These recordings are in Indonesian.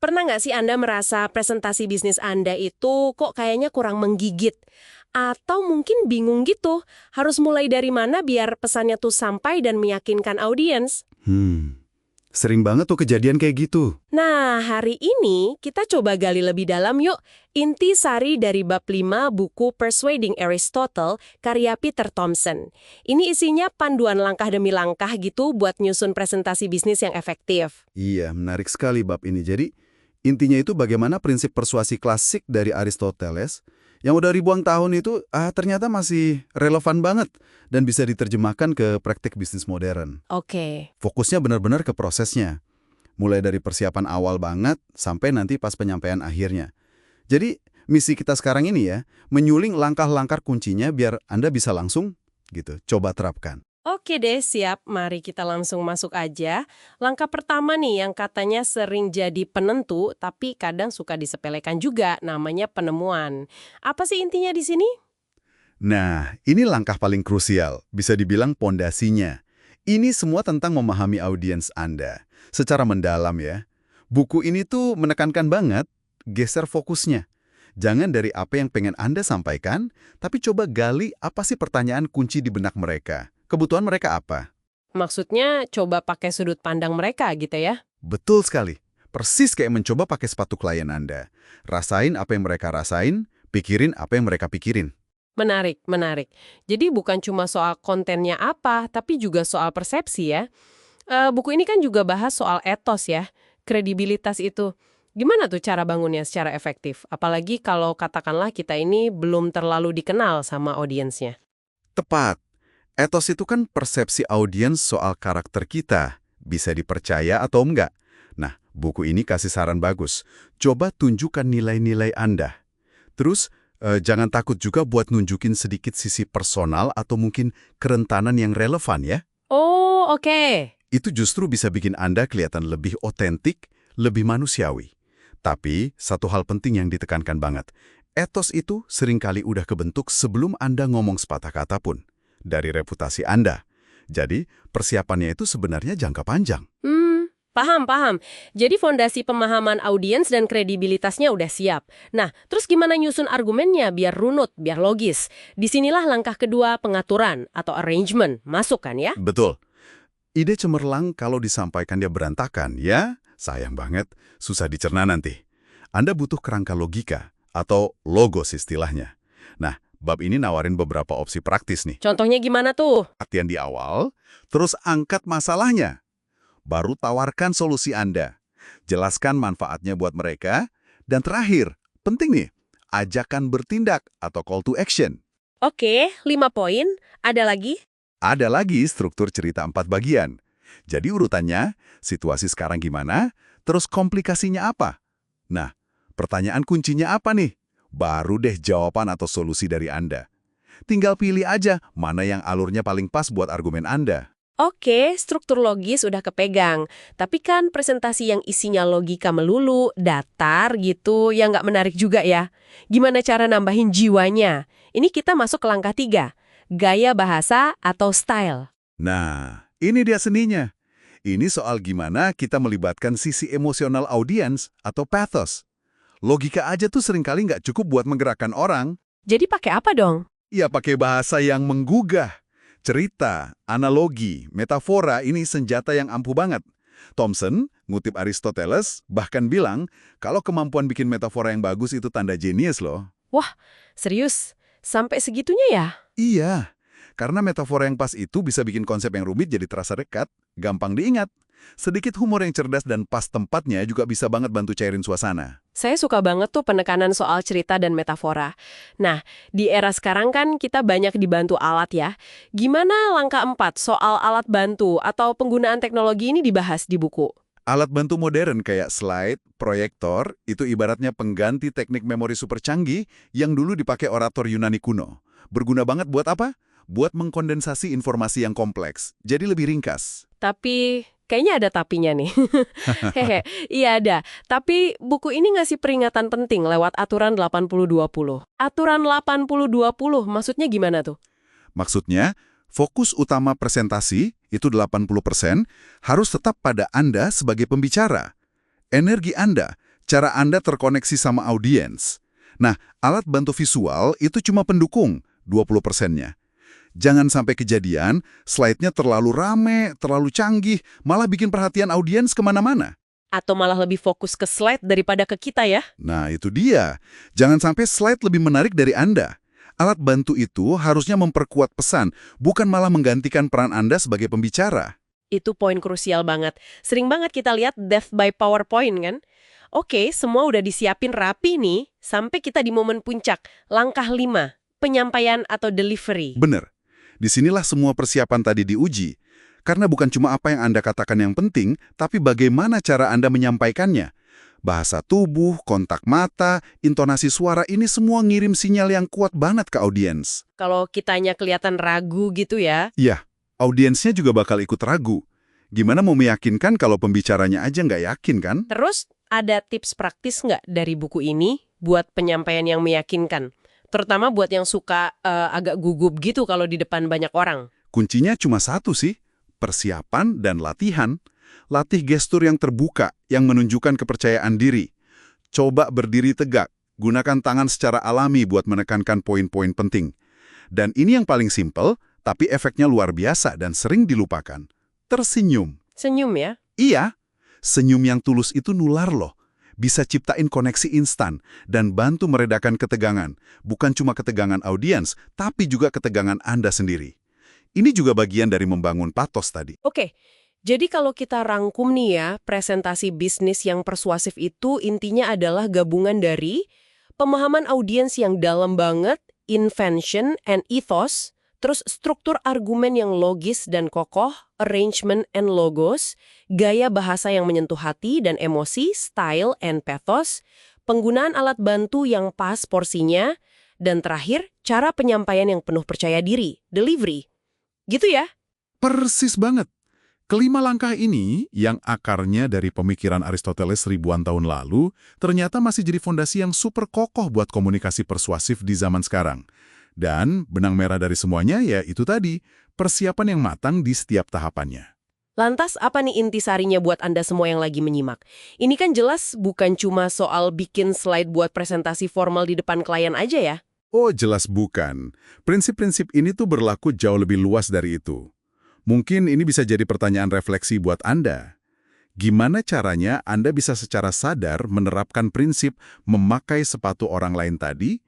Pernah nggak sih Anda merasa presentasi bisnis Anda itu kok kayaknya kurang menggigit? Atau mungkin bingung gitu, harus mulai dari mana biar pesannya tuh sampai dan meyakinkan audiens? Sering banget tuh kejadian kayak gitu. Nah, hari ini kita coba gali lebih dalam yuk. Inti sari dari bab 5 buku Persuading Aristotle karya Peter Thomson. Ini isinya panduan langkah demi langkah gitu buat nyusun presentasi bisnis yang efektif. Iya, menarik sekali bab ini. Jadi, intinya itu bagaimana prinsip persuasi klasik dari Aristoteles yang udah ribuan tahun itu ternyata masih relevan banget dan bisa diterjemahkan ke praktik bisnis modern. Oke. Fokusnya benar-benar ke prosesnya. Mulai dari persiapan awal banget sampai nanti pas penyampaian akhirnya. Jadi, misi kita sekarang ini ya, menyuling langkah-langkah kuncinya biar Anda bisa langsung gitu, coba terapkan. Oke deh, siap. Mari kita langsung masuk aja. Langkah pertama nih yang katanya sering jadi penentu, tapi kadang suka disepelekan juga, namanya penemuan. Apa sih intinya di sini? Nah, ini langkah paling krusial, bisa dibilang pondasinya. Ini semua tentang memahami audiens Anda. Secara mendalam ya. Buku ini tuh menekankan banget, geser fokusnya. Jangan dari apa yang pengen Anda sampaikan, tapi coba gali apa sih pertanyaan kunci di benak mereka. Kebutuhan mereka apa? Maksudnya coba pakai sudut pandang mereka gitu ya? Betul sekali. Persis kayak mencoba pakai sepatu klien Anda. Rasain apa yang mereka rasain, pikirin apa yang mereka pikirin. Menarik, menarik. Jadi bukan cuma soal kontennya apa, tapi juga soal persepsi ya. Buku ini kan juga bahas soal etos ya, kredibilitas itu. Gimana tuh cara bangunnya secara efektif? Apalagi kalau katakanlah kita ini belum terlalu dikenal sama audiensnya. Tepat. Etos itu kan persepsi audiens soal karakter kita. Bisa dipercaya atau enggak? Nah, buku ini kasih saran bagus. Coba tunjukkan nilai-nilai Anda. Terus, jangan takut juga buat nunjukin sedikit sisi personal atau mungkin kerentanan yang relevan ya. Oh, oke. Itu justru bisa bikin Anda kelihatan lebih otentik, lebih manusiawi. Tapi, satu hal penting yang ditekankan banget. Etos itu seringkali udah kebentuk sebelum Anda ngomong sepatah kata pun. Dari reputasi Anda. Jadi, persiapannya itu sebenarnya jangka panjang. Paham. Jadi fondasi pemahaman audiens dan kredibilitasnya udah siap. Nah, terus gimana nyusun argumennya biar runut, biar logis? Disinilah langkah kedua, pengaturan atau arrangement. Masuk kan ya? Betul. Ide cemerlang kalau disampaikan dia berantakan, ya sayang banget, susah dicerna nanti. Anda butuh kerangka logika atau logos istilahnya. Nah, bab ini nawarin beberapa opsi praktis nih. Contohnya gimana tuh? Latihan di awal, terus angkat masalahnya. Baru tawarkan solusi Anda. Jelaskan manfaatnya buat mereka. Dan terakhir, penting nih, ajakan bertindak atau call to action. Oke, 5 poin. Ada lagi? Ada lagi struktur cerita 4 bagian. Jadi urutannya, situasi sekarang gimana, terus komplikasinya apa? Nah, pertanyaan kuncinya apa nih? Baru deh jawaban atau solusi dari Anda. Tinggal pilih aja mana yang alurnya paling pas buat argumen Anda. Oke, struktur logis udah kepegang. Tapi kan presentasi yang isinya logika melulu, datar gitu, ya nggak menarik juga ya. Gimana cara nambahin jiwanya? Ini kita masuk ke langkah 3, gaya bahasa atau style. Nah, ini dia seninya. Ini soal gimana kita melibatkan sisi emosional audiens atau pathos. Logika aja tuh seringkali nggak cukup buat menggerakkan orang. Jadi pakai apa dong? Ya pakai bahasa yang menggugah. Cerita, analogi, metafora ini senjata yang ampuh banget. Thomson, ngutip Aristoteles, bahkan bilang kalau kemampuan bikin metafora yang bagus itu tanda jenius loh. Wah, serius? Sampai segitunya ya? Iya, karena metafora yang pas itu bisa bikin konsep yang rumit jadi terasa dekat, gampang diingat. Sedikit humor yang cerdas dan pas tempatnya juga bisa banget bantu cairin suasana. Saya suka banget tuh penekanan soal cerita dan metafora. Nah, di era sekarang kan kita banyak dibantu alat ya. Gimana langkah 4 soal alat bantu atau penggunaan teknologi ini dibahas di buku? Alat bantu modern kayak slide, proyektor, itu ibaratnya pengganti teknik memori super canggih yang dulu dipakai orator Yunani kuno. Berguna banget buat apa? Buat mengkondensasi informasi yang kompleks, jadi lebih ringkas. Tapi kayaknya ada tapinya nih. Hehe, iya ada. Tapi buku ini ngasih peringatan penting lewat aturan 80-20. Aturan 80-20 maksudnya gimana tuh? Maksudnya, fokus utama presentasi, itu 80%, harus tetap pada Anda sebagai pembicara. Energi Anda, cara Anda terkoneksi sama audiens. Nah, alat bantu visual itu cuma pendukung, 20%-nya. Jangan sampai kejadian, slide-nya terlalu rame, terlalu canggih, malah bikin perhatian audiens kemana-mana. Atau malah lebih fokus ke slide daripada ke kita ya? Nah, itu dia. Jangan sampai slide lebih menarik dari Anda. Alat bantu itu harusnya memperkuat pesan, bukan malah menggantikan peran Anda sebagai pembicara. Itu poin krusial banget. Sering banget kita lihat death by PowerPoint kan? Oke, semua udah disiapin rapi nih, sampai kita di momen puncak. Langkah 5, penyampaian atau delivery. Bener. Disinilah semua persiapan tadi diuji. Karena bukan cuma apa yang Anda katakan yang penting, tapi bagaimana cara Anda menyampaikannya. Bahasa tubuh, kontak mata, intonasi suara ini semua ngirim sinyal yang kuat banget ke audiens. Kalau kitanya kelihatan ragu gitu ya. Iya, audiensnya juga bakal ikut ragu. Gimana mau meyakinkan kalau pembicaranya aja nggak yakin kan? Terus, ada tips praktis nggak dari buku ini buat penyampaian yang meyakinkan? Terutama buat yang suka agak gugup gitu kalau di depan banyak orang. Kuncinya cuma satu sih, persiapan dan latihan. Latih gestur yang terbuka, yang menunjukkan kepercayaan diri. Coba berdiri tegak, gunakan tangan secara alami buat menekankan poin-poin penting. Dan ini yang paling simpel, tapi efeknya luar biasa dan sering dilupakan. Tersenyum. Senyum ya? Iya, senyum yang tulus itu nular loh. Bisa ciptain koneksi instan dan bantu meredakan ketegangan. Bukan cuma ketegangan audiens, tapi juga ketegangan Anda sendiri. Ini juga bagian dari membangun patos tadi. Oke, jadi kalau kita rangkum nih ya, presentasi bisnis yang persuasif itu intinya adalah gabungan dari pemahaman audiens yang dalam banget, invention and ethos, terus struktur argumen yang logis dan kokoh, arrangement and logos, gaya bahasa yang menyentuh hati dan emosi, style and pathos, penggunaan alat bantu yang pas porsinya, dan terakhir, cara penyampaian yang penuh percaya diri, delivery. Gitu ya? Persis banget. Kelima langkah ini, yang akarnya dari pemikiran Aristoteles ribuan tahun lalu, ternyata masih jadi fondasi yang super kokoh buat komunikasi persuasif di zaman sekarang. Dan benang merah dari semuanya ya itu tadi, persiapan yang matang di setiap tahapannya. Lantas apa nih intisarinya buat Anda semua yang lagi menyimak? Ini kan jelas bukan cuma soal bikin slide buat presentasi formal di depan klien aja ya? Oh, jelas bukan. Prinsip-prinsip ini tuh berlaku jauh lebih luas dari itu. Mungkin ini bisa jadi pertanyaan refleksi buat Anda. Gimana caranya Anda bisa secara sadar menerapkan prinsip memakai sepatu orang lain tadi,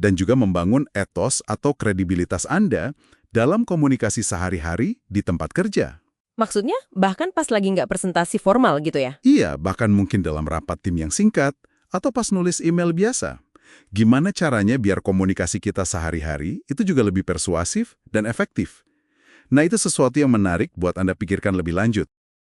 dan juga membangun etos atau kredibilitas Anda dalam komunikasi sehari-hari di tempat kerja? Maksudnya bahkan pas lagi nggak presentasi formal gitu ya? Iya, bahkan mungkin dalam rapat tim yang singkat, atau pas nulis email biasa. Gimana caranya biar komunikasi kita sehari-hari itu juga lebih persuasif dan efektif? Nah, itu sesuatu yang menarik buat Anda pikirkan lebih lanjut.